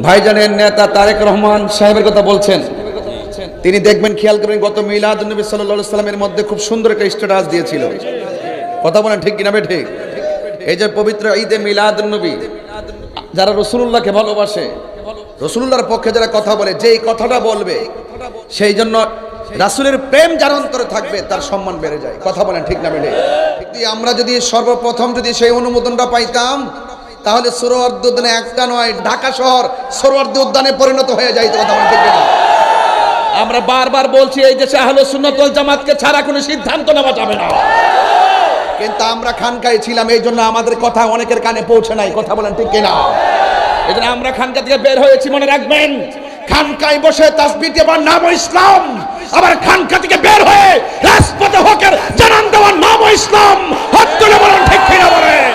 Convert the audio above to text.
ভাইজানের নেতা তারেক রহমান সাহেবের কথা বলছেন। তিনি দেখবেন, খেয়াল করবেন, গত মিলাদুন নবী সাল্লাল্লাহু আলাইহি সাল্লামের মধ্যে খুব সুন্দর একটা স্ট্যাটাস দিয়েছিল। কথা বলেন ঠিক কিনা বেঠে? এই যে পবিত্র ঈদে মিলাদুন নবী, যারা রাসূলুল্লাহকে ভালোবাসে, রাসূলুল্লাহর পক্ষে যারা কথা বলে, যেই কথাটা বলবে সেই জন্য রাসূলের প্রেম যার অন্তরে থাকবে তার সম্মান বেড়ে যায়। কথা বলেন ঠিক না বেঠে? আমরা যদি সর্বপ্রথম যদি সেই অনুমোদনটা পাইতাম, তাহলে সোহরাওয়ার্দী উদ্যানে একটা নয়, ঢাকা শহর সোহরাওয়ার্দী উদ্যানে পরিণত হয়ে যায়। কথা বলেন ঠিক না? আমরা বারবার বলছি, এই দেশে আহলে সুন্নাত ওয়াল জামাতকে ছাড়া কোনো সিদ্ধান্ত নেওয়া যাবে না। কিন্তু আমরা খানকায় ছিলাম, এই জন্য আমাদের কথা অনেকের কানে পৌঁছে নাই। কথা বলেন ঠিক কিনা? এই জন্য আমরা খানকা থেকে বের হয়েছি। মনে রাখবেন, খানকায় বসে তাসবিহ দেওয়ার নামও ইসলাম, আবার খানকা থেকে বের হয়ে রাজপথে হকের জানান দেওয়ার নামও ইসলাম। হাত তুলে বলেন ঠিক কিনা? বলেন